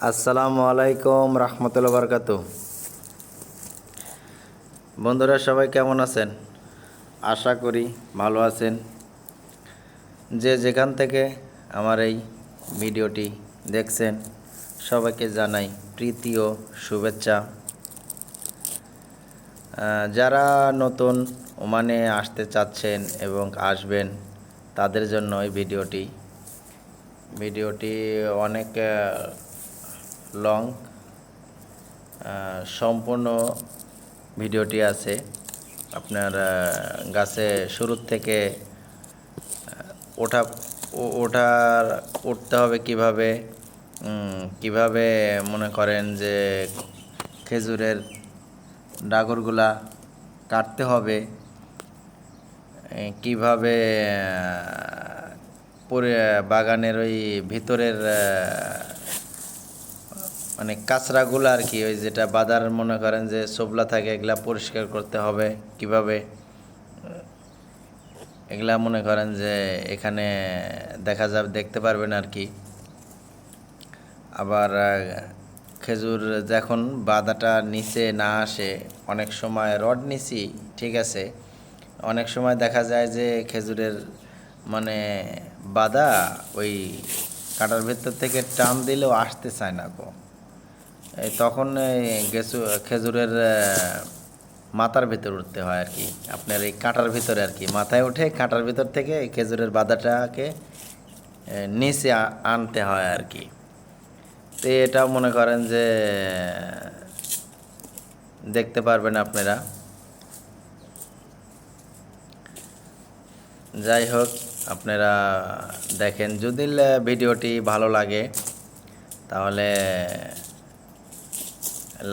আসসালামু আলাইকুম রহমতুল্লাহ বরকাত। বন্ধুরা সবাই কেমন আছেন? আশা করি ভালো আছেন। যে যেখান থেকে আমার এই ভিডিওটি দেখছেন সবাইকে জানাই প্রীতি ও শুভেচ্ছা। যারা নতুন ওমানে আসতে চাচ্ছেন এবং আসবেন তাদের জন্য এই ভিডিওটি অনেক লং, সম্পূর্ণ ভিডিওটি আছে আপনার গাছে শুরুর থেকে ওঠা উঠতে হবে কিভাবে, কিভাবে মনে করেন যে খেজুরের ডাগরগুলা কাটতে হবে, কিভাবে পরে বাগানের ওই ভিতরের মানে কাঁচরাগুলো আর কি, ওই যেটা বাদার মনে করেন যে সোবলা থাকে এগুলা পরিষ্কার করতে হবে কিভাবে, এগুলা মনে করেন যে এখানে দেখতে পারবেন আর কি। আবার খেজুর যখন বাদাটা নিচে না আসে, অনেক সময় রড নিচি ঠিক আছে, অনেক সময় দেখা যায় যে খেজুরের মানে বাদা ওই কাটার ভেতর থেকে টান দিলেও আসতে চায় না গো। তখন খেজুরের মাথার ভিতর উঠতে হয় আর কি, আপনার এই কাঁটার ভিতরে আর কি, মাথায় উঠে কাঁটার ভিতর থেকে এই খেজুরের বাদাটাকে নিচে আনতে হয় আর কি। তো এটাও মনে করেন যে দেখতে পারবেন আপনারা। যাই হোক, আপনারা দেখেন, যদি ভিডিওটি ভালো লাগে তাহলে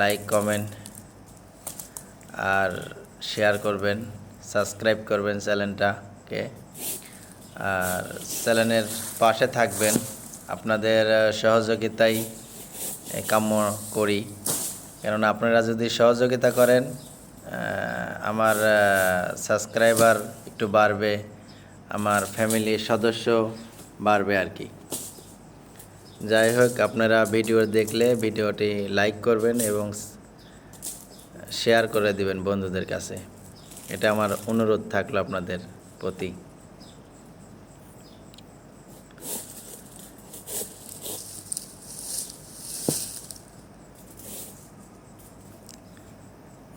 লাইক কমেন্ট আর শেয়ার করবেন, সাবস্ক্রাইব করবেন চ্যানেলটাকে, আর চ্যানেলের পাশে থাকবেন। আপনাদের সহযোগিতাই কাম্য করি, কেননা আপনারা যদি সহযোগিতা করেন আমার সাবস্ক্রাইবার একটু বাড়বে, আমার ফ্যামিলির সদস্য বাড়বে আর কি। যাই হোক, আপনারা ভিডিও দেখলে ভিডিওটি লাইক করবেন এবং শেয়ার করে দিবেন বন্ধুদের কাছে, এটা আমার অনুরোধ থাকলো আপনাদের প্রতি।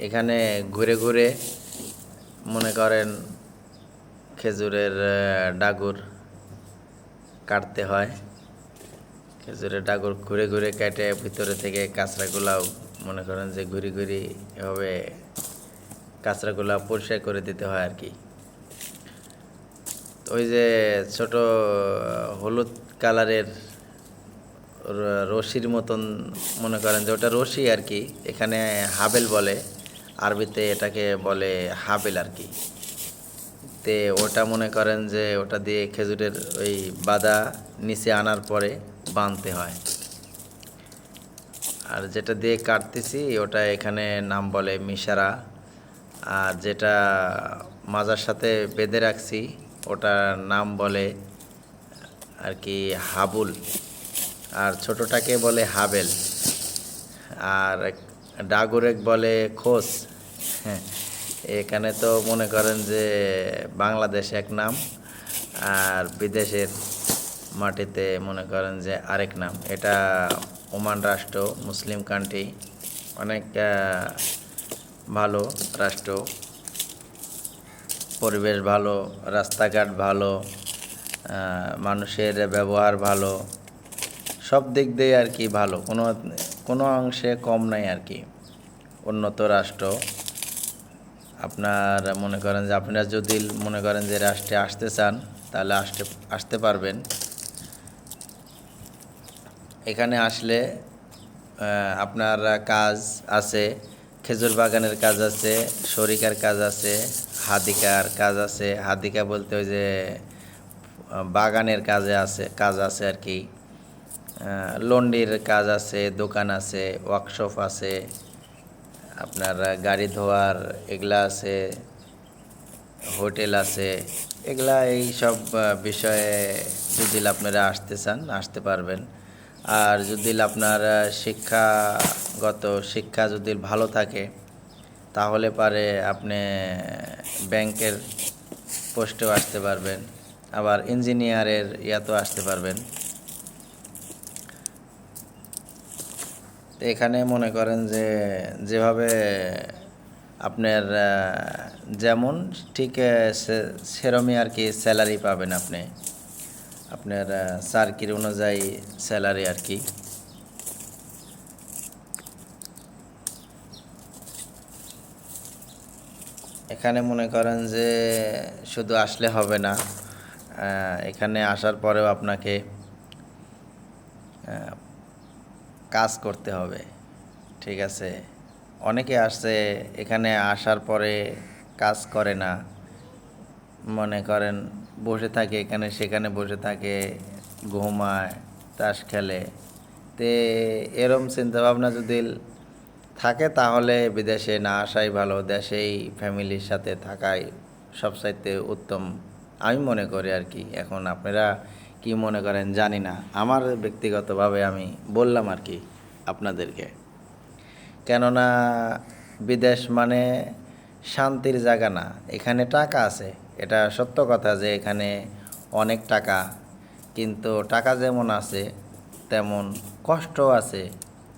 এখানে ঘুরে ঘুরে মনে করেন খেজুরের ডাগুর কাটতে হয়, খেজুরের ডাগুর ঘুরে ঘুরে কেটে ভিতরে থেকে কাঁচরাগুলাও মনে করেন যে ঘুরি ঘুরি এভাবে কাঁচরাগুলা পরিষ্কার করে দিতে হয় আর কি। ওই যে ছোট হলুদ কালারের রশির মতন মনে করেন যে ওটা রশি আর কি, এখানে হাবেল বলে, আরবিতে এটাকে বলে হাবেল আর কি। তে ওটা মনে করেন যে ওটা দিয়ে খেজুরের ওই বাদা নিচে আনার পরে বাঁধতে হয়। আর যেটা দিয়ে কাটতেছি ওটা এখানে নাম বলে মিশারা, আর যেটা মাজার সাথে বেঁধে রাখছি ওটার নাম বলে আর কি হাবুল, আর ছোটটাকে বলে হাবেল, আর ডাগুরেক বলে খোস। হ্যাঁ, এখানে তো মনে করেন যে বাংলাদেশ এক নাম, আর বিদেশের মাটিতে মনে করেন যে আরেক নাম। এটা ওমান রাষ্ট্র, মুসলিম কান্ট্রি, অনেক ভালো রাষ্ট্র, পরিবেশ ভালো, রাস্তাঘাট ভালো, মানুষের ব্যবহার ভালো, সব দিক দিয়ে আর কি ভালো, কোনো অংশে কম নাই আর কি, উন্নত রাষ্ট্র। আপনার মনে করেন যে আপনারা যদি মনে করেন যে রাষ্ট্রে আসতে চান তাহলে আসতে পারবেন। এখানে আসলে আপনার কাজ আছে, খেজুর বাগানের কাজ আছে, শরিকার কাজ আছে, হাদিকার কাজ আছে। হাদিকা বলতে ওই যে বাগানের কাজ আছে আর কি, লন্ডির কাজ আছে, দোকান আছে, ওয়ার্কশপ আছে, আপনার গাড়ি ধোয়ার এগুলা আছে, হোটেল আছে, এগুলা এই সব বিষয়ে যদি আপনারা আসতে চান আসতে পারবেন। আর যদি আপনার শিক্ষাগত শিক্ষা যদি ভালো থাকে তাহলে পারে আপনি ব্যাংকের পোস্টেও আসতে পারবেন, আবার ইঞ্জিনিয়ারের ইয়াতেও আসতে পারবেন। তো এখানে মনে করেন যে যেভাবে আপনার যেমন ঠিক সেরমই আর কি স্যালারি পাবেন আপনি, আপনার সার্কিট অনুযায়ী স্যালারি আর কি। এখানে মনে করেন যে শুধু আসলে হবে না, এখানে আসার পরেও আপনাকে কাজ করতে হবে, ঠিক আছে। অনেকে আসছে এখানে আসার পরে কাজ করে না, মনে করেন বসে থাকে এখানে সেখানে বসে থাকে, ঘুমায়, তাস খেলে। তে এরম চিন্তাভাবনা যদি থাকে তাহলে বিদেশে না আসাই ভালো, দেশেই ফ্যামিলির সাথে থাকাই সবচাইতে উত্তম আমি মনে করি আর কি। এখন আপনারা কি মনে করেন জানি না, আমার ব্যক্তিগতভাবে আমি বললাম আর কি আপনাদেরকে। কেননা বিদেশ মানে শান্তির জায়গা না, এখানে টাকা আছে, এটা সত্য কথা যে এখানে অনেক টাকা, কিন্তু টাকা যেমন আছে তেমন কষ্ট আছে,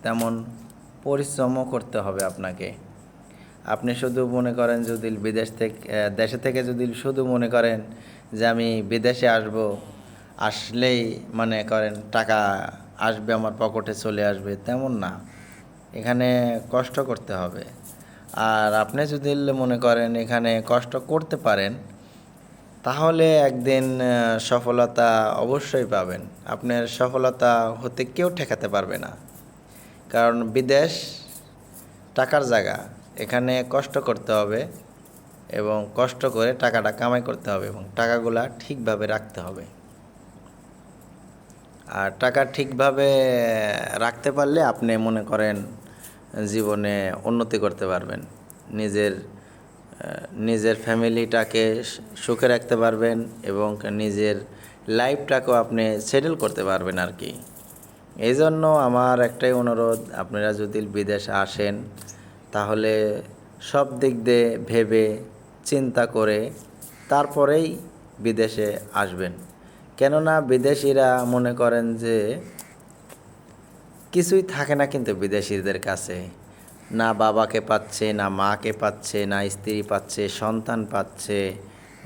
তেমন পরিশ্রমও করতে হবে আপনাকে। আপনি শুধু মনে করেন যদি বিদেশ থেকে দেশে থেকে যদি শুধু মনে করেন যে আমি বিদেশে আসব, আসলেই মনে করেন টাকা আসবে আমার পকেটে চলে আসবে, তেমন না, এখানে কষ্ট করতে হবে। আর আপনি যদি মনে করেন এখানে কষ্ট করতে পারেন তাহলে একদিন সফলতা অবশ্যই পাবেন। আপনার সফলতা হতে কেউ ঠেকাতে পারবে না, কারণ বিদেশ টাকার জায়গা, এখানে কষ্ট করতে হবে এবং কষ্ট করে টাকাটা কামাই করতে হবে এবং টাকাগুলা ঠিকভাবে রাখতে হবে। আর টাকা ঠিকভাবে রাখতে পারলে আপনি মনে করেন জীবনে উন্নতি করতে পারবেন, নিজের নিজের ফ্যামিলিটাকে সুখে রাখতে পারবেন এবং নিজের লাইফটাকেও আপনি সেটেল করতে পারবেন আর কি। এই জন্য আমার একটাই অনুরোধ, আপনারা যদি বিদেশে আসেন তাহলে সব দিক দিয়ে ভেবে চিন্তা করে তারপরেই বিদেশে আসবেন। কেননা বিদেশিরা মনে করেন যে কিছুই থাকে না কিন্তু বিদেশিদের কাছে, না বাবাকে পাচ্ছে, না মাকে পাচ্ছে, না স্ত্রী পাচ্ছে, সন্তান পাচ্ছে,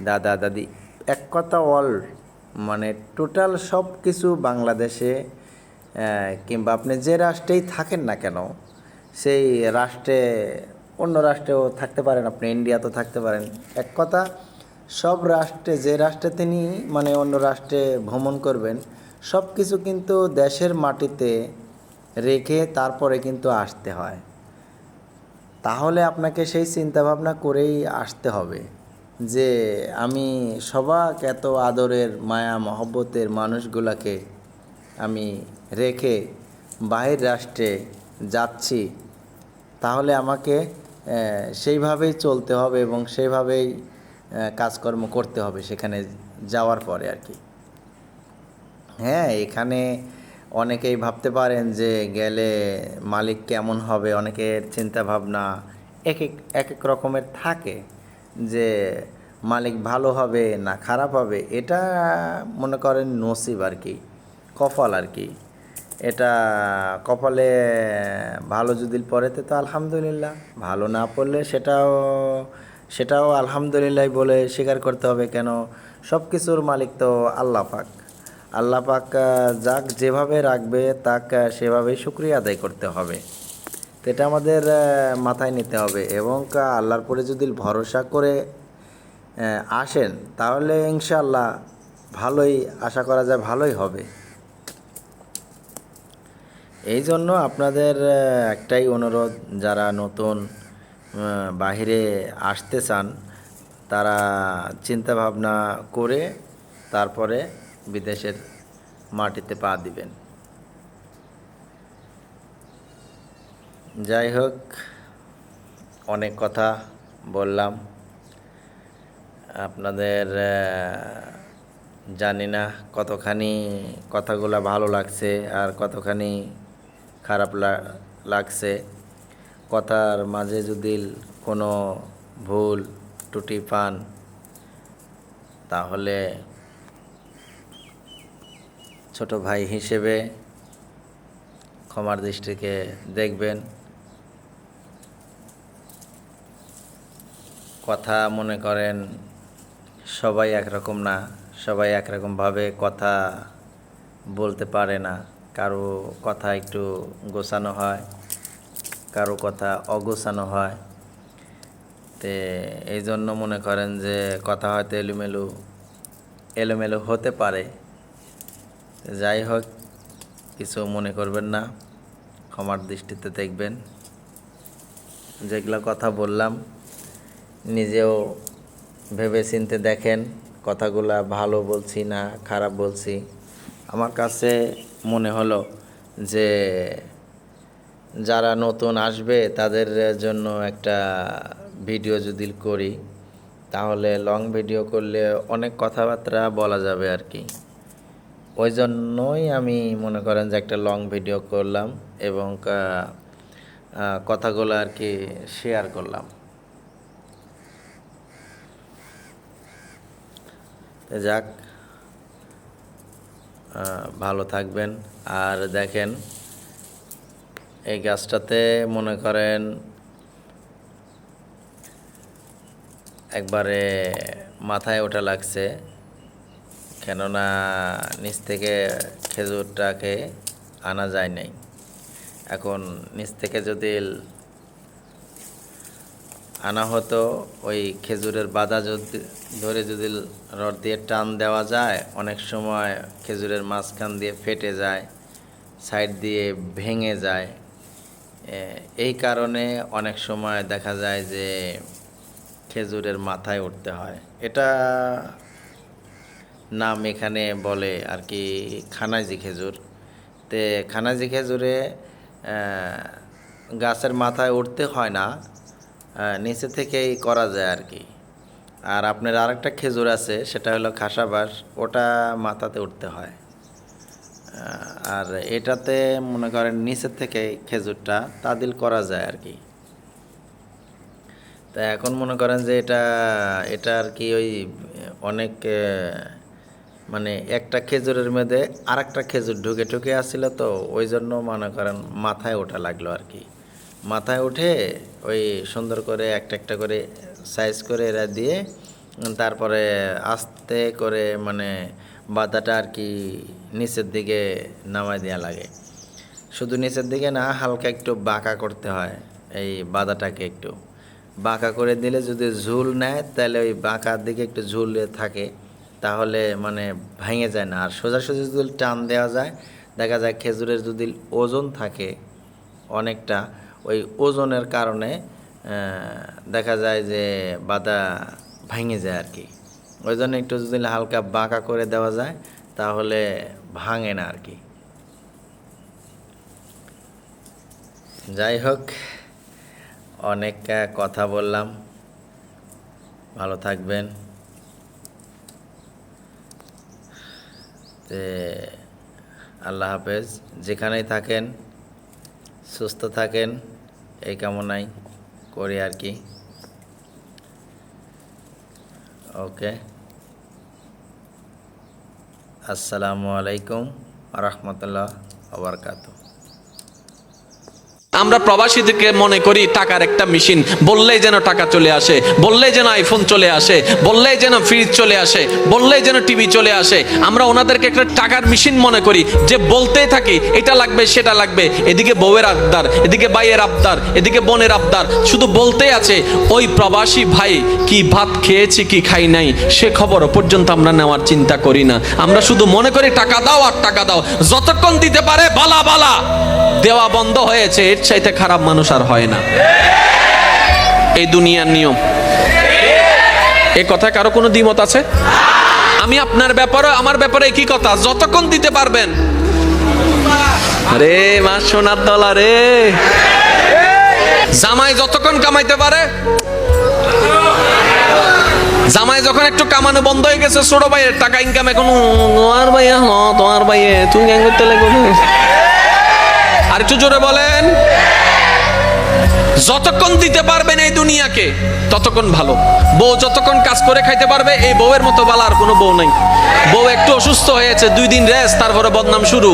দাদা দাদি, এক কথা অল মানে টোটাল সব কিছু বাংলাদেশে কিংবা আপনি যে রাষ্ট্রেই থাকেন না কেন সেই রাষ্ট্রে, অন্য রাষ্ট্রেও থাকতে পারেন, আপনি ইন্ডিয়াতেও থাকতে পারেন, এক কথা সব রাষ্ট্রে যে রাষ্ট্রে তিনি মানে অন্য রাষ্ট্রে ভ্রমণ করবেন সব কিছু কিন্তু দেশের মাটিতে রেখে তারপরে কিন্তু আসতে হয়। তাহলে আপনাকে সেই চিন্তাভাবনা করেই আসতে হবে যে আমি সবাক এত আদরের মায়া মহব্বতের মানুষগুলোকে আমি রেখে বাহির রাষ্ট্রে যাচ্ছি, তাহলে আমাকে সেইভাবেই চলতে হবে এবং সেইভাবেই কাজকর্ম করতে হবে সেখানে যাওয়ার পরে আর কি। হ্যাঁ, এখানে অনেকেই ভাবতে পারেন যে গেলে মালিক কেমন হবে, অনেকের চিন্তা ভাবনা এক এক এক এক রকমের থাকে যে মালিক ভালো হবে না খারাপ হবে, এটা মনে করেন নসিব আর কি, কপাল আর কি। এটা কপালে ভালো যদি পড়েতে তো আলহামদুলিল্লাহ, ভালো না পড়লে সেটাও আলহামদুলিল্লাহ বলে স্বীকার করতে হবে। কেন, সব কিছুর মালিক তো আল্লাহ পাক। আল্লাহ পাক যাক যেভাবে রাখবে তাক সেভাবেই শুকরিয়া আদায় করতে হবে। তো এটা আমাদের মাথায় নিতে হবে এবং আল্লাহর পরে যদি ভরসা করে আসেন তাহলে ইনশাআল্লাহ ভালোই আশা করা যায়, ভালোই হবে। এই জন্য আপনাদের একটাই অনুরোধ, যারা নতুন বাহিরে আসতে চান তারা চিন্তা ভাবনা করে তারপরে বিদেশের মাটিতে পা দিবেন। যাই হোক, অনেক কথা বললাম, আপনাদের জানি না কতখানি কথাগুলো ভালো লাগছে আর কতখানি খারাপ লাগছে। কথার মাঝে যদি কোনো ভুল ত্রুটি পান তাহলে ছোট ভাই হিসেবে ক্ষমার দৃষ্টিতে দেখবেন। কথা মনে করেন সবাই একরকম না, সবাই একরকমভাবে কথা বলতে পারে না। কারো কথা একটু গোছানো হয়, কারো কথা অগোছানো হয়। তে এই জন্য মনে করেন যে কথা হয়তো এলোমেলো হতে পারে। যাই হোক, কিছু মনে করবেন না, ক্ষমার দৃষ্টিতে দেখবেন। যেগুলো কথা বললাম নিজেও ভেবে চিন্তে দেখেন কথাগুলা ভালো বলছি না খারাপ বলছি। আমার কাছে মনে হলো যে যারা নতুন আসবে তাদের জন্য একটা ভিডিও যদি করি তাহলে লং ভিডিও করলে অনেক কথাবার্তা বলা যাবে আর কি। ওই জন্যই আমি মনে করেন যে একটা লং ভিডিও করলাম এবং কথাগুলো আর কি শেয়ার করলাম। যাক, ভালো থাকবেন। আর দেখেন এই গাছটাতে মনে করেন একবারে মাথায় ওঠা লাগছে, কেননা নিচ থেকে খেজুরটাকে আনা যায় নাই। এখন নিচ থেকে যদি আনা হতো, ওই খেজুরের বাধা ধরে যদি রড দিয়ে টান দেওয়া যায়, অনেক সময় খেজুরের মাঝখান দিয়ে ফেটে যায়, সাইড দিয়ে ভেঙে যায়। এই কারণে অনেক সময় দেখা যায় যে খেজুরের মাথায় উঠতে হয়। এটা নাম এখানে বলে আর কি খানাজি খেজুর। তে খানাজি খেজুরে গাছের মাথায় উঠতে হয় না, নিচে থেকেই করা যায় আর কি। আর আপনার আরেকটা খেজুর আছে, সেটা হলো খাসাবাস, ওটা মাথাতে উঠতে হয়। আর এটাতে মনে করেন নিচের থেকে খেজুরটা তাদিল করা যায় আর কি। তা এখন মনে করেন যে এটা আর কি ওই অনেক মানে একটা খেজুরের মধ্যে আরেকটা খেজুর ঢুকে ঢুকে আসছিল, তো ওই জন্য মনে করেন মাথায় ওঠা লাগলো আর কি। মাথায় উঠে ওই সুন্দর করে একটা একটা করে সাইজ করে এরা দিয়ে তারপরে আস্তে করে মানে বাদাটা আর কি নিচের দিকে নামাই দেওয়া লাগে। শুধু নিচের দিকে না, হালকা একটু বাঁকা করতে হয় এই বাদাটাকে। একটু বাঁকা করে দিলে যদি ঝুল নেয় তাহলে ওই বাঁকার দিকে একটু ঝুলে থাকে, তাহলে মানে ভেঙে যায় না। আর সোজাসুজি যদি টান দেওয়া যায়, দেখা যায় খেজুরের যদি ওজন থাকে অনেকটা, ওই ওজনের কারণে দেখা যায় যে বাদা ভেঙে যায় আর কি। ওই জন্য একটু যদি হালকা বাঁকা করে দেওয়া যায় তাহলে ভাঙে না আর কি। যাই হোক, অনেক কথা বললাম, ভালো থাকবেন। আল্লাহ হাফেজ। যেখানেই থাকেন সুস্থ থাকেন, এই কামনাই করি আর কি। ওকে, আসসালামু আলাইকুম রহমতুল্লাহ ওয়া আমরা প্রবাসীদেরকে মনে করি টাকার একটা মেশিন, বললেই যেন টাকা চলে আসে, বললেই যেন আইফোন চলে আসে, বললেই যেন ফ্রিজ চলে আসে, বললেই যেন টিভি চলে আসে। আমরা ওনাদেরকে একটা টাকার মেশিন মনে করি, যে বলতেই থাকি এটা লাগবে সেটা লাগবে, এদিকে বউয়ের আবদার, এদিকে ভাইয়ের আবদার, এদিকে বোনের আবদার, শুধু বলতেই আছে। ওই প্রবাসী ভাই কি ভাত খেয়েছি কি খাই নাই সে খবরও পর্যন্ত আমরা নেওয়ার চিন্তা করি না। আমরা শুধু মনে করি টাকা দাও আর টাকা দাও, যতক্ষণ দিতে পারে বালা বালা, দেওয়া বন্ধ হয়েছে এর চাইতে খারাপ মানুষ আর হয় না। এই দুনিয়ার নিয়ম। এই কথায় কারো কোনো দ্বিমত আছে? আমি আপনার ব্যাপারে আমার ব্যাপারে কি কথা, যতক্ষণ দিতে পারবেন। আরে মা সোনার দলা রে, জামাই যতক্ষণ কামাইতে পারে জামাই যখন একটু কামানো বন্ধ হয়ে গেছে, ছোট ভাইয়ের টাকা ইনকাম এখন তোমার ভাইয়া তোমার ভাইয়ে তুমি কেন করতে লাগবে? আর একটু জোরে বলেন। যতক্ষণ দিতে পারবেন এই দুনিয়াকে ততক্ষণ ভালো। বউ যতক্ষণ কাজ করে খাইতে পারবে, এই বউয়ের মতো বালা আর কোনো বউ নাই। বউ একটু অসুস্থ হয়েছে, 2 দিন রেস্ট, তারপরে বদনাম শুরু।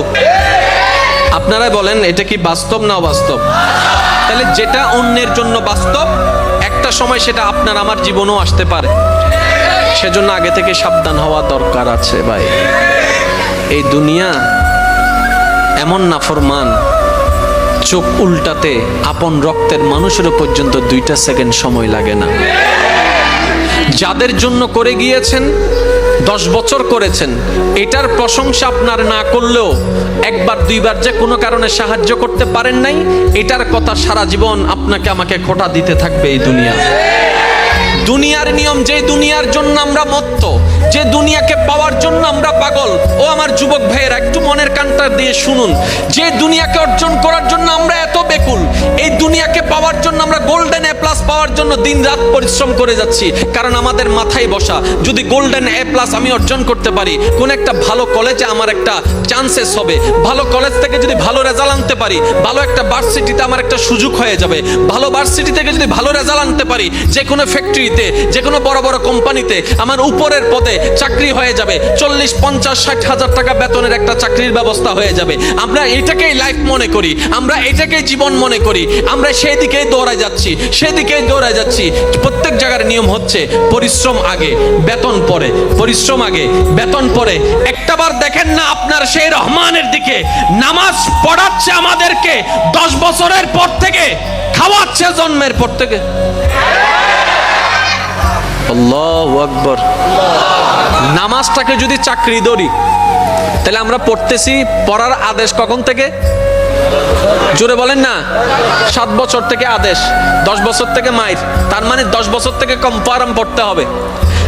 আপনারাই বলেন এটা কি বাস্তব না অবাস্তব? তাহলে যেটা অন্যের জন্য বাস্তব, একটা সময় সেটা আপনার আমার জীবনেও আসতে পারে। সেজন্য আগে থেকে সাবধান হওয়া দরকার আছে ভাই। এই দুনিয়া এমন নাফরমান, চোখ উল্টাতে আপন রক্তের মানুষেরও পর্যন্ত 2টা সেকেন্ড সময় লাগে না। যাদের জন্য করে গিয়েছেন, 10 বছর করেছেন, এটার প্রশংসা আপনার না করলেও 1বার 2বার যে কোনো কারণে সাহায্য করতে পারেন নাই, এটার কথা সারা জীবন আপনাকে আমাকে খোঁটা দিতে থাকবে এই দুনিয়া। দুনিয়ার নিয়ম, যে দুনিয়ার জন্য আমরা মত্ত, যে দুনিয়াকে পাওয়ার জন্য আমরা পাগল, ও আমার যুবক ভাইয়েরা একটু মনের কানটা দিয়ে শুনুন, যে দুনিয়াকে অর্জন করার জন্য আমরা এত বেকুল, এই দুনিয়াকে পাওয়ার জন্য আমরা গোল্ডেন A+ পাওয়ার জন্য দিন রাত পরিশ্রম করে যাচ্ছি। কারণ আমাদের মাথায় বসা, যদি গোল্ডেন A+ আমি অর্জন করতে পারি, কোন একটা ভালো কলেজে আমার একটা চান্সেস হবে, ভালো কলেজ থেকে যদি ভালো রেজাল্ট আনতে পারি, ভালো একটা ভার্সিটিতে আমার একটা সুযোগ হয়ে যাবে, ভালো ভার্সিটি থেকে যদি ভালো রেজাল্ট আনতে পারি, যে কোনো ফ্যাক্টরিতে, যে কোনো বড় বড় কোম্পানিতে আমার উপরের পদে চাকরি হয়ে যাবে, 40, 50, 60 হাজার টাকা বেতনের একটা চাকরির ব্যবস্থা হয়ে যাবে। আমরা এটাকেই লাইফ মনে করি, আমরা এটাকেই জীবন মনে করি, আমরা সেই দিকেই দৌড়ায় যাচ্ছি, সেদিকেই দৌড়ায় যাচ্ছি। প্রত্যেক জায়গার নিয়ম হচ্ছে পরিশ্রম আগে বেতন পরে, পরিশ্রম আগে বেতন পরে। একটাবার দেখেন না আপনার সেই রহমানের দিকে, নামাজ পড়াচ্ছে আমাদেরকে 10 বছরের পর থেকে, খাওয়াচ্ছে জন্মের পর থেকে। আল্লাহু আকবার। নামাজটাকে যদি চাকরি ধরি, তাহলে আমরা পড়তেছি, পড়ার আদেশ কখন থেকে? জোরে বলেন না। 7 বছর থেকে আদেশ, 10 বছর থেকে মাইর, তার মানে 10 বছর থেকে কম্পারাম পড়তে হবে।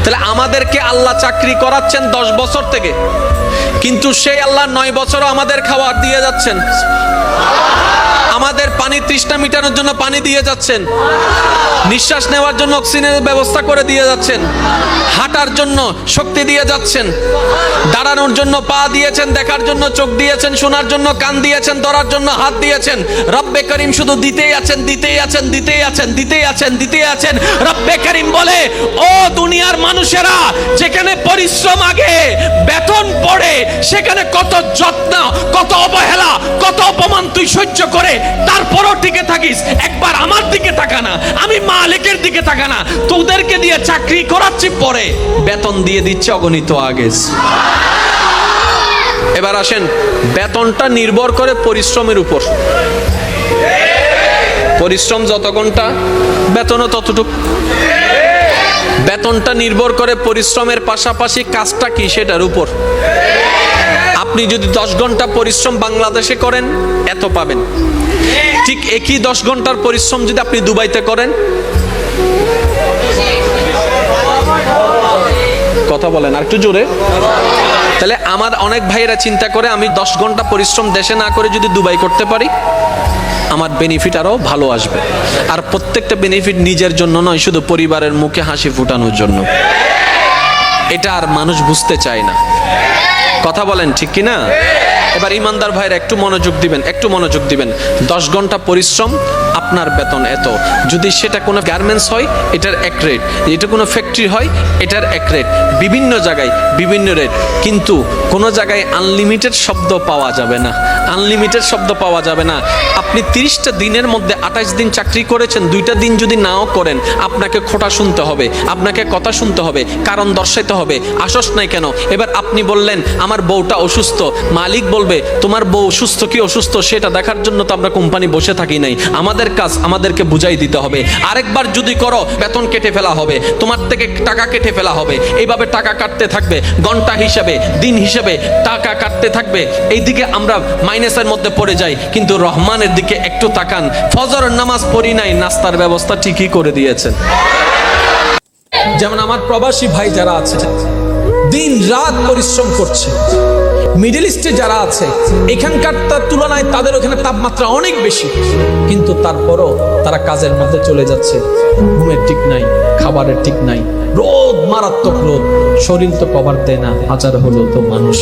তাহলে আমাদেরকে আল্লাহ চাকরি করাচ্ছেন 10 বছর থেকে, কিন্তু সেই আল্লাহ 9 বছরও আমাদের খাবার দিয়ে যাচ্ছেন, আমাদের পানি তৃষ্ণা মিটানোর জন্য পানি দিয়ে যাচ্ছেন, নিঃশ্বাস নেওয়ার জন্য অক্সিজেনের ব্যবস্থা করে দিয়ে যাচ্ছেন, হাঁটার জন্য শক্তি দিয়ে যাচ্ছেন, দাঁড়ানোর জন্য পা দিয়েছেন, দেখার জন্য চোখ দিয়েছেন, শোনার জন্য কান দিয়েছেন, ধরার জন্য হাত দিয়েছেন। রব্বে করিম শুধু দিতেই আছেন, দিতেই আছেন, দিতেই আছেন, দিতেই আছেন, দিতেই আছেন। রব্বে করিম বলে, ও দুনিয়ার মানুষেরা, যেখানে পরিশ্রম আগে বেতন পড়ে, সেখানে কত যত্ন, কত অবহেলা, কত অপমান তুই সহ্য করে তারপরও টিকে থাকিস। একবার আমার দিকে তাকা না, আমি মালিকের দিকে তাকা না। তোদেরকে দিয়ে চাকরি করাচ্ছি, পরে বেতন দিয়ে দিচ্ছে অগণিত আগে। এবার আসেন, বেতনটা নির্ভর করে পরিশ্রমের উপর। পরিশ্রম যত ঘন্টা, বেতনও ততটুকু। বেতনটা নির্ভর করে পরিশ্রমের পাশাপাশি কাজটা কি সেটার উপর। আপনি যদি 10 ঘন্টা পরিশ্রম বাংলাদেশে করেন, এত পাবেন। ঠিক একই 10 ঘন্টার পরিশ্রম যদি আপনি দুবাইতে করেন, কথা বলেন আর একটু জোরে। তাহলে আমার অনেক ভাইয়েরা চিন্তা করে, আমি 10 ঘন্টা পরিশ্রম দেশে না করে যদি দুবাই করতে পারি, আমার বেনিফিট আরো ভালো আসবে। আর প্রত্যেকটা বেনিফিট নিজের জন্য নয়, শুধু পরিবারের মুখে হাসি ফুটানোর জন্য। এটা আর মানুষ বুঝতে চায় না। কথা বলেন ঠিক কি না? এবার ইমানদার ভাইরা একটু মনোযোগ দিবেন, একটু মনোযোগ দিবেন। 10 ঘন্টা পরিশ্রম, আপনার বেতন এত। যদি সেটা কোনো গার্মেন্টস হয়, এটার এক রেট, এটা কোনো ফ্যাক্টরি হয়, এটার এক রেট, বিভিন্ন জায়গায় বিভিন্ন রেট। কিন্তু কোনো জায়গায় আনলিমিটেড শব্দ পাওয়া যাবে না, আনলিমিটেড শব্দ পাওয়া যাবে না। আপনি 30টা দিনের মধ্যে 28 দিন চাকরি করেছেন, 2টা দিন যদি নাও করেন, আপনাকে খোঁটা শুনতে হবে, আপনাকে কথা শুনতে হবে, কারণ দর্শাইতে হবে, আসস নাই কেন। এবার আপনি বললেন আমার বউটা অসুস্থ, মালিক বলবে তোমার বউ সুস্থ কি অসুস্থ সেটা দেখার জন্য তো আমরা কোম্পানি বসে থাকি নাই, আমাদের কাজ আমাদেরকে বুঝাই দিতে হবে। আরেকবার যদি করো, বেতন কেটে ফেলা হবে, তোমার থেকে টাকা কেটে ফেলা হবে। এইভাবে টাকা কাটতে থাকবে, ঘন্টা হিসেবে, দিন হিসেবে টাকা কাটতে থাকবে। এইদিকে আমরা মাইনাসের মধ্যে পড়ে যাই। কিন্তু রহমানের দিকে একটু তাকান, ফজর নামাজ পড়ি নাই, নাস্তার ব্যবস্থা ঠিকই করে দিয়েছেন। যেমন আমার প্রবাসী ভাই যারা আছে, দিন রাত পরিশ্রম করছে। মিডল ইস্টে যারা আছে, এখানকার তুলনায় তাদের ওখানে তাপমাত্রা অনেক বেশি, কিন্তু তারপরও তারা কাজের মধ্যে চলে যাচ্ছে, ঘুমের ঠিক নাই, খাবারের ঠিক নাই, রোদ, মারাত্মক রোদ, শরীর তো কভার দেয় না, হাজার হলো তো মানুষ।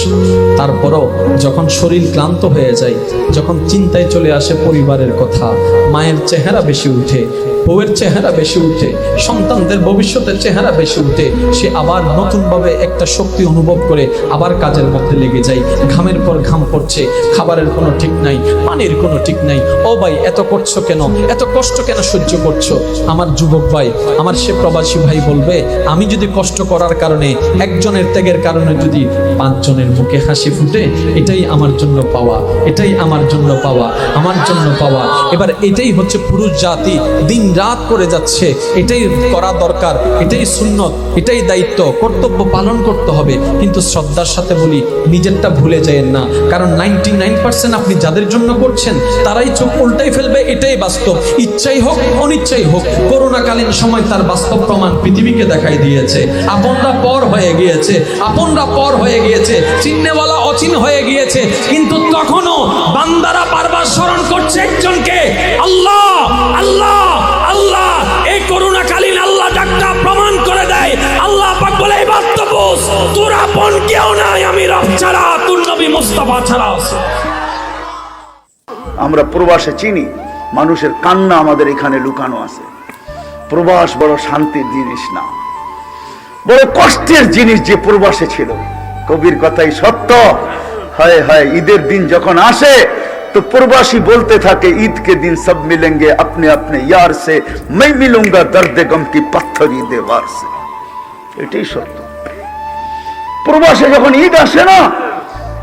তারপরও যখন শরীর ক্লান্ত হয়ে যায়, যখন চিন্তায় চলে আসে পরিবারের কথা, মায়ের চেহারা বেশি উঠে, বউয়ের চেহারা বেশি উঠে, সন্তানদের ভবিষ্যতের চেহারা বেশি উঠে, সে আবার নতুনভাবে একটা শক্তি অনুভব করে আবার কাজের মধ্যে লেগে যায়। ঘামের পর ঘাম পড়ছে, খাবারের কোনো ঠিক নাই, পানির কোনো ঠিক নাই। ও ভাই, এত করছো কেন, এত কষ্ট কেন সহ্য করছো? আমার যুবক ভাই, আমার সে প্রবাসী ভাই বলবে, আমি যদি কষ্ট করার কারণে, একজনের ত্যাগের কারণে যদি 5 জনের মুখে হাসি ফুটে, এটাই আমার জন্য পাওয়া, এটাই আমার জন্য পাওয়া, আমার জন্য পাওয়া। এবার এটাই হচ্ছে পুরুষ জাতি, দিন রাত করে যাচ্ছে, এটাই করা দরকার, এটাই সুন্নত, এটাই দায়িত্ব, কর্তব্য পালন করতে হবে। কিন্তু শ্রদ্ধার সাথে বলি, নিজেরটা ভুলে যায়েন না, কারণ 99% আপনি যাদের জন্য করছেন তারাই চোখ উল্টাই ফেলবে, এটাই বাস্তব। ইচ্ছাই হোক অনিচ্ছাই হোক, করোনাকালীন সময় তার বাস্তব প্রমাণ পৃথিবীকে দেখাই দিয়েছে। আপনরা পর হয়ে গিয়েছে, আপনরা পর হয়ে গিয়েছে, চিহ্নেওয়ালা অচিন হয়ে গিয়েছে, কিন্তু তখনও বান্দারা বারবার স্মরণ করছে একজনকে, আল্লাহ আল্লাহ আল্লাহ। এই করোনাকালীন আল্লাহ ডাকটা প্রমাণ করে দেয়। আল্লাহ পাক বলে, এবার তো বুঝ, তোর আপন কেউ নাই আমি রব ছাড়া, তোর নবী মুস্তাফা ছাড়া। আমরা প্রবাসে চিনি, মানুষের কান্না আমাদের এখানে লুকানো আছে। প্রবাস বড় শান্তির জিনিস না, বড় কষ্টের জিনিস যে প্রবাসে ছিল। কবির কথাই সত্য। হায় হায়, ঈদের দিন যখন আসে तो प्रवासी बोलते था कि ईद के दिन सब मिलेंगे अपने अपने यार से, मैं मिलूंगा दर्द गम की पत्थरी दीवार से। এটাই সত্য। প্রবাসে যখন ঈদ আসে না,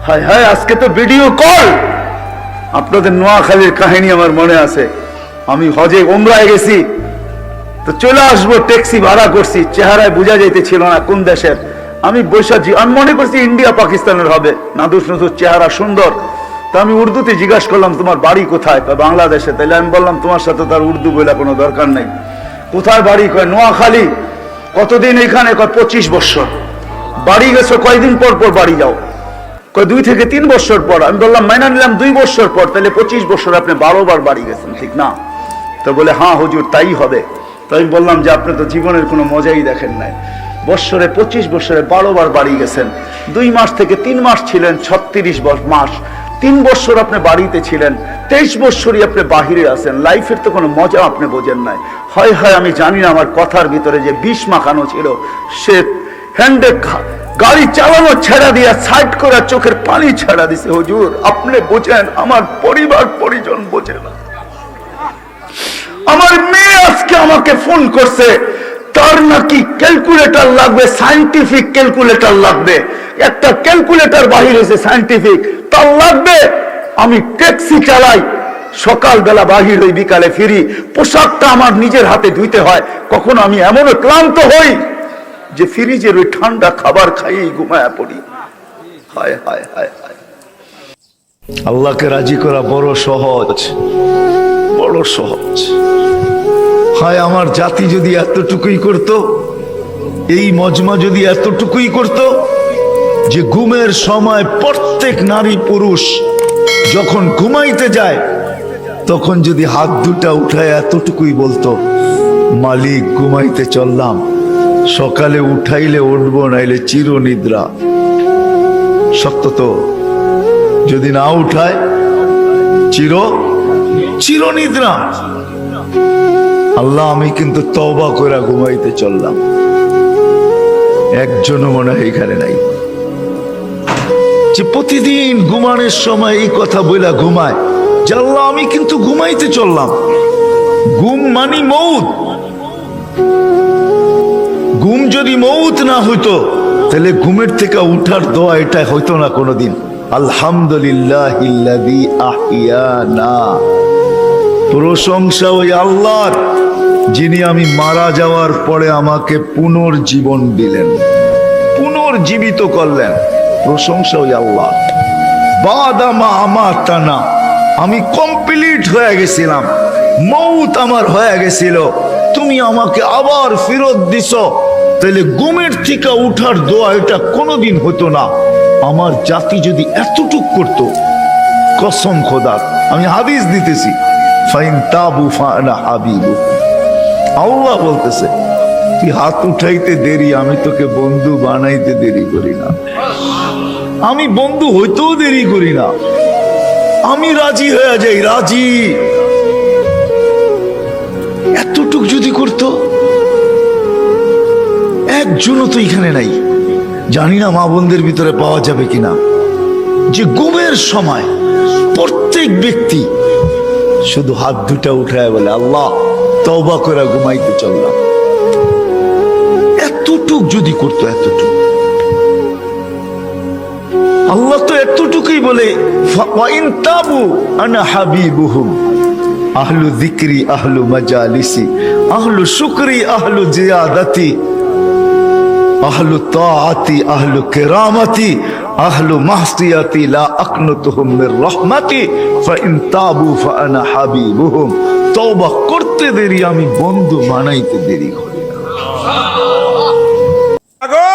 হায় হায়, আজকে তো ভিডিও কল। আপনাদের নোয়াখালীর কাহিনী আমার মনে আছে। আমি হজে ওমরায় গেছি, তো চলে আসবো, ট্যাক্সি ভাড়া করছি, চেহারায় বোঝা যাইতেছিল না কোন দেশের। আমি বৈশাখী, আমি মনে করছি ইন্ডিয়া পাকিস্তানের হবে, নাদুস নদুস চেহারা সুন্দর। তা আমি উর্দুতে জিজ্ঞাসা করলাম, তোমার বাড়ি কোথায়? বাংলাদেশে। তাহলে আমি বললাম, তোমার সাথে তার উর্দু বলে কোনো দরকার নেই। কোথায় বাড়ি? কয় নোয়াখালী। কতদিন এখানে? কয় 25 বছর। বাড়ি গেছো কয়দিন পর পর বাড়ি যাও? কয় 2 থেকে 3 বছর পর। আমি বললাম, মাইনা নিলাম 2 বছর পর, তাহলে 25 বছর আপনি 12 বার বাড়ি গেছেন, ঠিক না? তো বলে, হ্যাঁ হুজুর তাই হবে। তো আমি বললাম যে আপনি তো জীবনের কোনো মজাই দেখেন নাই। বছরে 25 বছরে 12 বার বাড়ি গেছেন। 2 মাস থেকে 3 মাস ছিলেন, 36 মাস। 3 বছর আপনি বাড়িতে ছিলেন, 23 বছরই আপনি বাহিরে আছেন। লাইফের তো কোনো মজা আপনি বোঝেন নাই। হয় হয় আমি জানি না, আমার কথার ভিতরে যে বিষ মাখানো ছিল, সে হ্যান্ডে গাড়ি চালানো ছেড়া দিয়া সাইড করে চোখের পানি ছেড়া দিছে। হুজুর আপনি বোঝেন, আমার পরিবার পরিজন বোঝে না। আমার মেয়ে আজকে আমাকে ফোন করছে, তার নাকি ক্যালকুলেটর লাগবে, সায়েন্টিফিক ক্যালকুলেটর লাগবে। একটা ক্যালকুলেটর বাহির হয়েছে সায়েন্টিফিক, তার লাগবে। আমি ট্যাক্সি চালাই, সকালবেলা বাহির হই, বিকালে ফিরি, পোশাকটা আমার নিজের হাতে ধুইতে হয়। কখনো আমি এমনও ক্লান্ত হই যে ফ্রিজের ওই ঠান্ডা খাবার খাইয়েই ঘুমায়া পড়ি। হায় হায় হায় হায়। আল্লাহকে রাজি করা বড় সহজ, বড় সহজ। হায় আমার জাতি যদি এতটুকুই করত, এই মজমা যদি এতটুকুই করত, যে ঘুমের সময় প্রত্যেক নারী পুরুষ যখন ঘুমাইতে যায়, তখন যদি হাত দুটা উঠায় এতটুকুই বলতো, মালিক ঘুমাইতে চললাম, সকালে উঠাইলে উঠবো, নাইলে চিরনিদ্রা। সত্য তো, যদি না উঠায় চিরনিদ্রা। আল্লাহ আমি কিন্তু তওবা করে ঘুমাইতে চললাম। একজনও মনে হয় এখানে নাই যে প্রতিদিন ঘুমানোর সময় এই কথা বইলা ঘুমায় যে আল্লাহ আমি কিন্তু ঘুমাইতে চললাম। ঘুম মানি মউত। ঘুম যদি মউত না হইতো, তাহলে ঘুমের থেকে উঠার দোয়া এটা হইতো না কোনোদিন। আলহামদুলিল্লাহিল্লাযী আহিয়ানা। প্রশংসা ওই আল্লাহর, যিনি আমি মারা যাওয়ার পরে আমাকে পুনর্জীবন দিলেন, পুনর্জীবিত করলেন। প্রশংসা ওই আল্লাহ। বাদামা আমাতানা, আমি কমপ্লিট হয়ে গেছিলাম, মউত আমার হয়ে গেছিল, তুমি আমাকে আবার ফেরত দিছো। তাহলে ঘুমের থেকে উঠার দোয়া এটা কোনোদিন হতো না। আমার জাতি যদি এতটুক করত, কসম খোদার, আমি হাদিস দিতেছি, ফাইন তাবু ফানা হাবিবু। আল্লাহ বলতেছে তুই হাত উঠাইতে দেরি, আমি তোকে বন্ধু বানাইতে দেরি করি না, আমি বন্ধু হইতেও দেরি করি না, আমি রাজি হয়ে যাই, রাজি। এতটুক যদি করতো, একজনও তো এখানে নাই, জানি না মা বোনদের ভিতরে পাওয়া যাবে কিনা, যে ঘুমের সময় প্রত্যেক ব্যক্তি শুধু হাত দুটা উঠায় বলে আল্লাহ তওবা করে ঘুমাইতে চললাম। এতটুক যদি করতো, এতটুক। আল্লাহ তো এতটুকুই বলে ওয়া ইন তাবু আনা হাবিবুহুম আহলু যিকরি আহলু মাজালিসি আহলু শুকরি আহলু জিয়াদাতি আহলু তাআতি আহলু কিরামাতি আহলু মাহসিয়াতি লা আকনুতুহুম মির রাহমাতি ফাইন তাবু ফাআনা হাবিবুহুম। তওবা করতে দেরি, আমি বন্ধু বানাইতে দেরি করি না। আগো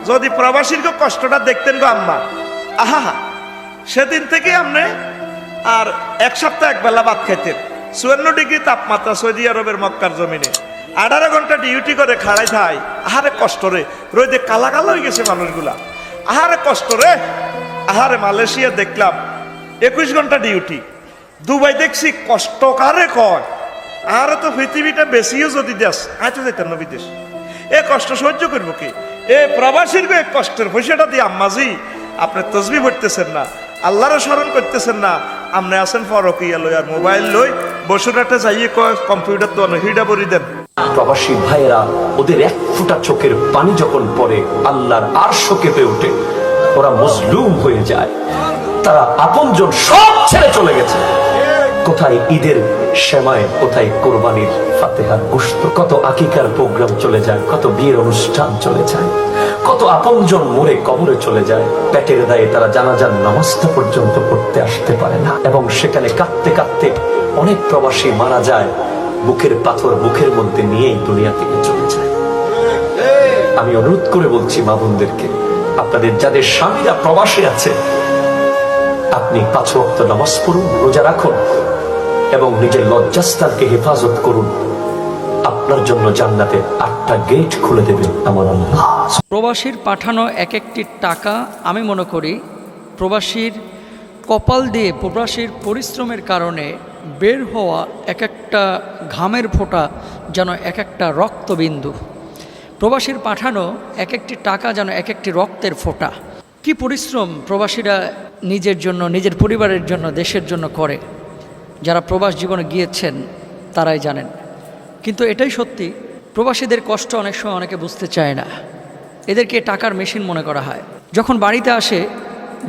যদি প্রবাসীর কষ্টটা দেখতেন গো আম্মা, আহা সেদিন থেকে আপনি আর এক সপ্তাহ এক বেলা ভাত খাইতেন। 54 ডিগ্রি তাপমাত্রা সৌদি আরবের মক্কার জমিনে 18 ঘন্টা ডিউটি করে খাড়াই থাই। আহারে কষ্ট রে, রোদে কালা কালা হয়ে গেছে মানুষগুলা, আহারে কষ্ট রে। আহারে মালয়েশিয়া দেখলাম 21 ঘন্টা ডিউটি, দুবাই দেখছি কষ্ট কারে কয়। আরে তো পৃথিবীটা বেশিও যদি দেশ আইতে যেতেন না বিদেশ, এ কষ্ট সহ্য করবো কি? এ প্রবাসীর এক কষ্টের পয়সাটা দিয়ে আম্মাজি আপনি তসবি পড়তেছেন না, আল্লাহরও স্মরণ করতেছেন না, আপনি আছেন পরকিয়া লই আর মোবাইল লই বসুরাটা যাইয়ে কয় কম্পিউটার তো হিডা বরি দেন। প্রবাসী ভাইয়েরা ওদের এক ফোঁটা চোখের পানি যখন পড়ে আল্লাহর আরশ কেঁপে ওঠে, ওরা মজলুম হয়ে যায়, তারা আপনজন সব ছেড়ে চলে গেছে। কোথায় ঈদের সেমায়, কোথায় কোরবানির ফাতেহার গোশত, কত আকিকার প্রোগ্রাম চলে যায়, কত বিয়ের অনুষ্ঠান চলে যায়, কত আপনজন মরে কবরে চলে যায়। পেটের দায়ে তারা জানাজার নামাজটা পর্যন্ত পড়তে আসতে পারে না, এবং সেখানে কাঁদতে কাঁদতে অনেক প্রবাসী মারা যায়, বুকের পাথর মুখের মধ্যে নিয়েই দুনিয়া থেকে চলে যায়। আমি অনুরোধ করে বলছি মা বোনদেরকে, আপনাদের যাদের স্বামীরা প্রবাসে আছে, আপনি 5 ওয়াক্ত নামাজ পড়ুন, রোজা রাখুন এবং নিজের লজ্জাস্থানকে হেফাজত করুন। আপনার জন্য জান্নাতের 8টা গেট খুলে দেবেন আমার আল্লাহ। প্রবাসীর পাঠানো এক একটি টাকা আমি মনে করি প্রবাসীর কপাল দিয়ে, প্রবাসীর পরিশ্রমের কারণে বের হওয়া এক একটা ঘামের ফোঁটা যেন এক একটা রক্তবিন্দু। প্রবাসীর পাঠানো এক একটি টাকা যেন এক একটি রক্তের ফোঁটা। কি পরিশ্রম প্রবাসীরা নিজের জন্য, নিজের পরিবারের জন্য, দেশের জন্য করে। যারা প্রবাস জীবনে গিয়েছেন তারাই জানেন। কিন্তু এটাই সত্যি, প্রবাসীদের কষ্ট অনেক সময় অনেকে বুঝতে চায় না। এদেরকে টাকার মেশিন মনে করা হয়। যখন বাড়িতে আসে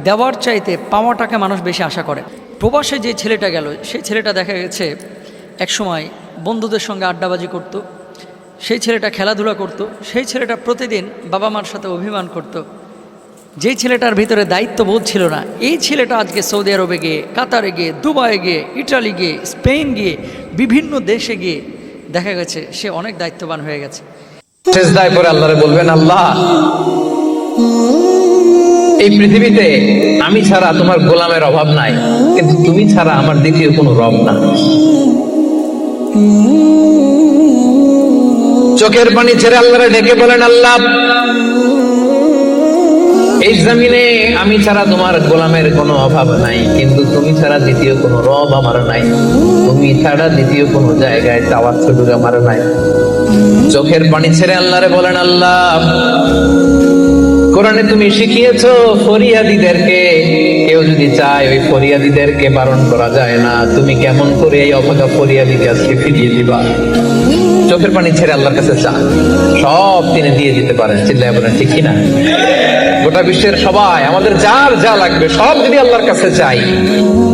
দেওয়ার চাইতে পাওয়াটাকে মানুষ বেশি আশা করে। প্রবাসে যে ছেলেটা গেল, সেই ছেলেটা দেখা গেছে একসময় বন্ধুদের সঙ্গে আড্ডাবাজি করত, সেই ছেলেটা খেলাধুলা করত, সেই ছেলেটা প্রতিদিন বাবা মার সাথে অভিমান করত। যেই ছেলেটার ভিতরে দায়িত্ববোধ ছিল না, এই ছেলেটা আজকে সৌদি আরবে গিয়ে, কাতারে গিয়ে, দুবাই গিয়ে, ইটালি গিয়ে, স্পেন গিয়ে, বিভিন্ন দেশে গিয়ে দেখা গেছে সে অনেক দায়িত্ববান হয়ে গেছে। সেজদায় পড়ে আল্লাহরে বলবেন, আল্লাহ এই পৃথিবীতে আমি ছাড়া তোমার গোলামের অভাব নাই, কিন্তু তুমি ছাড়া আমার দ্বিতীয় কোনো রব না। চোখের পানি ছেড়ে আল্লাহরে ডেকে বলেন, আল্লাহ এই জমিনে আমি ছাড়া তোমার গোলামের কোনো অভাব নাই, কিন্তু তুমি ছাড়া দ্বিতীয় কোনো রব আমার নাই, তুমি ছাড়া দ্বিতীয় কোনো জায়গায় চাওয়ার সুযোগ আমার নাই। চোখের পানি ছেড়ে আল্লাহরে বলেন, আল্লাহ কোরআনে তুমি শিখিয়েছো ফরিয়াদীদেরকে কেউ যদি চায় ওই ফরিয়াদীদেরকে বারণ করা যায় না, তুমি কেমন করে এই অভাগা ফরিয়াদীকে আজকে ফিরিয়ে দিবা। চোখের পানি ছেড়ে আল্লাহর কাছে চান, সব তিনি দিয়ে দিতে পারেন। চিল্লায় বলেন ঠিক কিনা? গোটা বিশ্বের সবাই, আমাদের যার যা লাগবে সব যদি আল্লাহর কাছে চাই,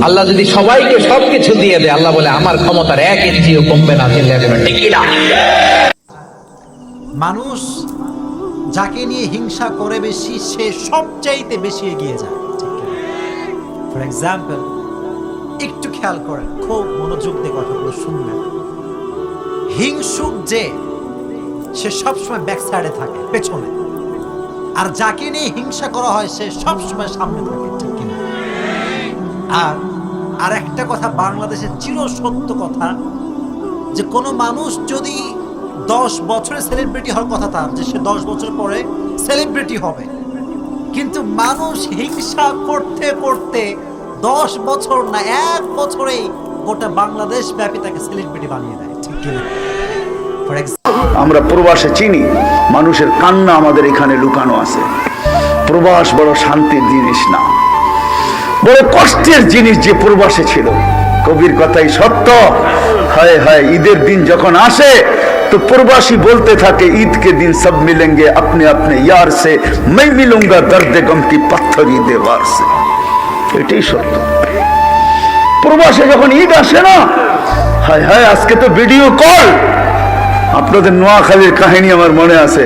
আল্লাহ যদি সবাইকে সবকিছু দিয়ে দেয়, আল্লাহ বলে আমার ক্ষমতার 1 ইঞ্চিও কমবে না। চিল্লায় বলেন ঠিক কিনা? মানুষ যাকে নিয়ে হিংসা করে বেশি, সে সবচাইতে বেশি এগিয়ে যায়। ফর এক্সাম্পল, একটু খেয়াল করেন, খুব মনোযোগ দিয়ে কথাগুলো শুনবেন। হিংসুক যে, সে সবসময় ব্যাক সাইডে থাকে, পেছনে। আর যাকে নিয়ে হিংসা করা হয় সে সবসময় সামনে থাকে, ঠিক কিনা? আর আর একটা কথা বাংলাদেশের চিরসত্য কথা, যে কোনো মানুষ যদি 10 বছরে সেলিব্রিটি হওয়ার কথা তার, যে সে 10 বছর পরে সেলিব্রিটি হবে, কিন্তু মানুষ হিংসা করতে করতে 10 বছর না 1 বছরেই গোটা বাংলাদেশ ব্যাপী তাকে সেলিব্রিটি বানিয়ে দেয়, ঠিক কিনা? ফর আমরা প্রবাসে চিনি, মানুষের কান্না আমাদের এখানে লুকানো আছে। প্রবাস বড় শান্তির জিনিস না, বড় কষ্টের জিনিস যে প্রবাসে ছিল। কবির কথাই সত্য। হায় হায়, ঈদের দিন যখন আসে তো প্রবাসী বলতে থাকে, ঈদ के दिन सब मिलेंगे अपने अपने यार से, मैं मिलूंगा दर्द गम की पत्थरी दीवार से। এটাই সত্য। প্রবাসে যখন ঈদ আসে না, হায় হায়, আজকে তো ভিডিও কল। আপনাদের নোয়াখালীর কাহিনী আমার মনে আছে।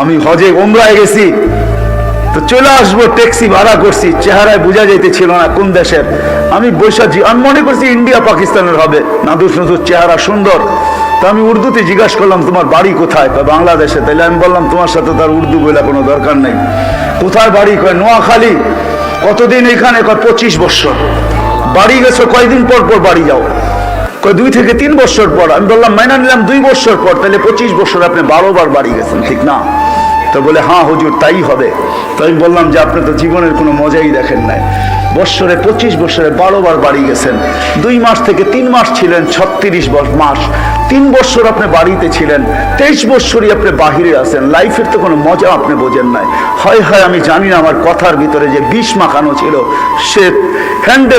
আমি হজে ওমরায় গেছি, তো চলে আসবো, ট্যাক্সি ভাড়া করছি, চেহারায় বোঝা যাইতেছিল না কোন দেশের। আমি বৈশাখী, আমি মনে করছি ইন্ডিয়া পাকিস্তানের হবে, নাদুস নদুস চেহারা সুন্দর। তো আমি উর্দুতে জিজ্ঞাসা করলাম, তোমার বাড়ি কোথায়? কয় বাংলাদেশে। তাইলে আমি বললাম, তোমার সাথে তার উর্দু বলে কোনো দরকার নেই। কোথায় বাড়ি? কয় নোয়াখালী। কতদিন এখানে? কয় 25 বছর। বাড়ি গেছো কয়দিন পর পর বাড়ি যাও? কয় 2 থেকে 3 বছর পর। আমি বললাম, মাইনা নিলাম 2 বছর পর, তাহলে 25 বছর আপনি 12 বার বাড়ি গেছেন, ঠিক না? তো বলে, হ্যাঁ হুজুর তাই হবে। তো আমি বললাম যে আপনি তো জীবনের কোনো মজাই দেখেন নাই। বৎসরে 25 বছরে 12 বার বাড়ি গেছেন। 2 মাস থেকে 3 মাস ছিলেন, 36 মাস। 3 বছর আপনি বাড়িতে ছিলেন, 23 বছরই আপনি বাহিরে আছেন। লাইফের তো কোনো মজা আপনি বোঝেন নাই। হয় হয় আমি জানি না, আমার কথার ভিতরে যে বিষ মাখানো ছিল, সে হ্যান্ডে